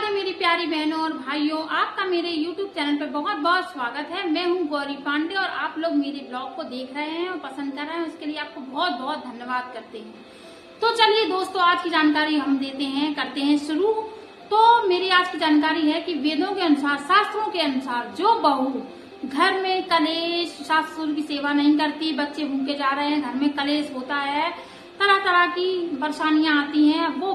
राधे मेरी प्यारी बहनों और भाइयों, आपका मेरे YouTube चैनल पर बहुत बहुत स्वागत है। मैं हूं गौरी पांडे और आप लोग मेरे ब्लॉग को देख रहे हैं और पसंद कर रहे हैं, उसके लिए आपको बहुत बहुत धन्यवाद करते हैं। तो चलिए दोस्तों, आज की जानकारी हम करते हैं शुरू। तो मेरी आज की जानकारी है कि वेदों के अनुसार, शास्त्रों के अनुसार, जो बहू घर में कलेश, सास ससुर की सेवा नहीं करती, बच्चे भूखे जा रहे हैं, घर में कलेश होता है, तरह तरह की परेशानियां आती हैं, वो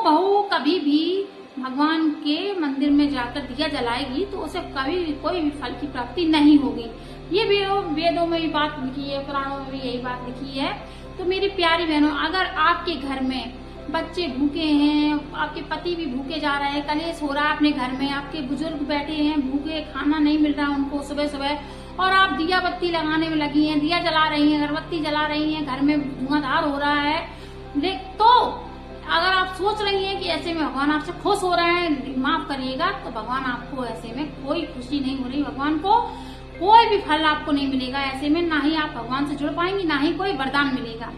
बहू कभी भी भगवान के मंदिर में जाकर दिया जलाएगी तो उसे कभी भी कोई भी फल की प्राप्ति नहीं होगी। ये वेदों में भी बात लिखी है, पुराणों में भी यही बात लिखी है। तो मेरी प्यारी बहनों, अगर आपके घर में बच्चे भूखे हैं, आपके पति भी भूखे जा रहे हैं, कलेश हो रहा है अपने घर में, आपके बुजुर्ग बैठे हैं भूखे, खाना नहीं मिल रहा उनको सुबह सुबह, और आप दिया बत्ती लगाने में लगी हैं, दिया जला रही हैं, अगरबत्ती जला रही हैं, घर में धुआंधार हो रहा है, तो अगर आप सोच रही हैं कि ऐसे में भगवान आपसे खुश हो रहे हैं, माफ करिएगा, तो भगवान आपको ऐसे में कोई खुशी नहीं हो रही, भगवान को कोई भी फल आपको नहीं मिलेगा ऐसे में, ना ही आप भगवान से जुड़ पाएंगी, ना ही कोई वरदान मिलेगा।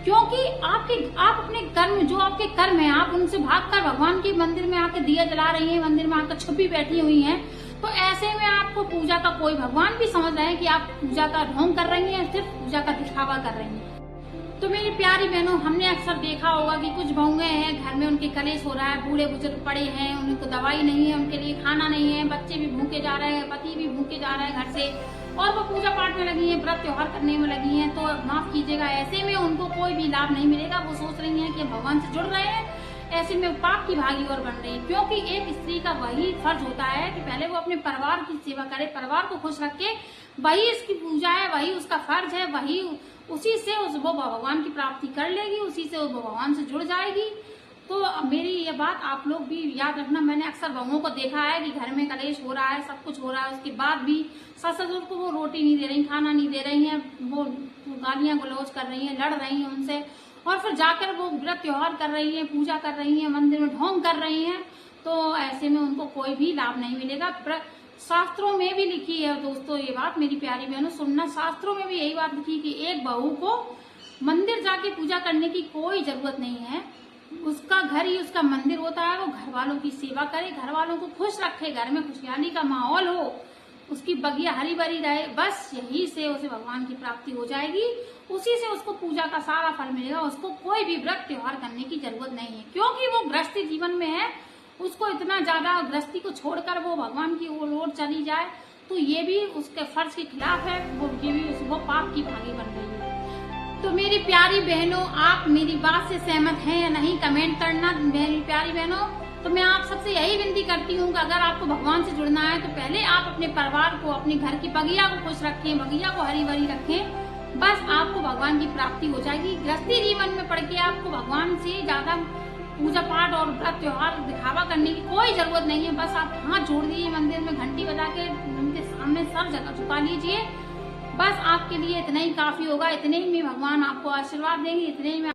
क्योंकि आप अपने कर्म, जो आपके कर्म है, आप उनसे भागकर भगवान के मंदिर में आकर दिया जला रही हैं, मंदिर में आकर छुपी बैठी हुई हैं, तो ऐसे में आपको पूजा का कोई, भगवान भी समझ रहे हैं कि आप पूजा का ढोंग कर रही हैं, सिर्फ पूजा का दिखावा कर रही हैं। तो मेरी प्यारी बहनों, हमने अक्सर देखा होगा कि कुछ बहुएं हैं, घर में उनके कलेश हो रहा है, बूढ़े बुजुर्ग पड़े हैं, उनको दवाई नहीं है, उनके लिए खाना नहीं है, बच्चे भी भूखे जा रहे हैं, पति भी भूखे जा रहे हैं घर से, और वो पूजा पाठ में लगी हैं, व्रत त्योहार करने में लगी हैं, तो माफ कीजिएगा, ऐसे में उनको कोई भी लाभ नहीं मिलेगा। वो सोच रही हैं कि भगवान से जुड़ रहे हैं, ऐसे में पाप की भागी और बन रही है। क्योंकि एक स्त्री का वही फर्ज होता है कि पहले वो अपने परिवार की सेवा करे, परिवार को खुश रखे, वही इसकी पूजा है, वही उसका फर्ज है, वही उसी से वो भगवान की प्राप्ति कर लेगी, उसी से वो भगवान से जुड़ जाएगी। तो मेरी ये बात आप लोग भी याद रखना। मैंने अक्सर बहुओं को देखा है कि घर में कलेश हो रहा है, सब कुछ हो रहा है, उसके बाद भी सास ससुर को वो रोटी नहीं दे रही, खाना नहीं दे रही हैं, वो गालियां गलौज कर रही हैं, लड़ रही हैं उनसे, और फिर जाकर वो व्रत त्योहार कर रही हैं, पूजा कर रही हैं, मंदिर में ढोंग कर रही हैं, तो ऐसे में उनको कोई भी लाभ नहीं मिलेगा। शास्त्रों में भी लिखी है दोस्तों ये बात, मेरी प्यारी बहनों सुनना, शास्त्रों में भी यही बात लिखी कि एक बहू को मंदिर जाके पूजा करने की कोई जरूरत नहीं है, उसका घर ही उसका मंदिर होता है। वो घर वालों की सेवा करे, घर वालों को खुश रखे, घर में खुशहाली का माहौल हो, उसकी बगिया हरी भरी रहे, बस यही से उसे भगवान की प्राप्ति हो जाएगी, उसी से उसको पूजा का सारा फल मिलेगा। उसको कोई भी व्रत त्योहार करने की जरूरत नहीं है, क्योंकि वो गृहस्थी जीवन में है, उसको इतना ज्यादा गृहस्थी को छोड़कर वो भगवान की ओर चली जाए तो ये भी उसके फर्ज के खिलाफ है, वो पाप की भागी बन रही है। तो मेरी प्यारी बहनों, आप मेरी बात से सहमत हैं या नहीं, कमेंट करना। मेरी प्यारी बहनों, तो मैं आप सबसे यही विनती करती हूँ कि अगर आपको भगवान से जुड़ना है तो पहले आप अपने परिवार को, अपने घर की बगिया को खुश रखें, बगिया को हरी भरी रखें, बस आपको भगवान की प्राप्ति हो जाएगी। गृहस्थी जीवन में पड़ के आपको भगवान से ज्यादा पूजा पाठ और व्रत त्योहार दिखावा करने की कोई जरूरत नहीं है। बस आप हाथ जोड़ दीजिए, मंदिर में घंटी बजा के उनके सामने सर जगह झुका लीजिए, बस आपके लिए इतना ही काफी होगा। इतने ही में भगवान आपको आशीर्वाद देंगे, इतने ही में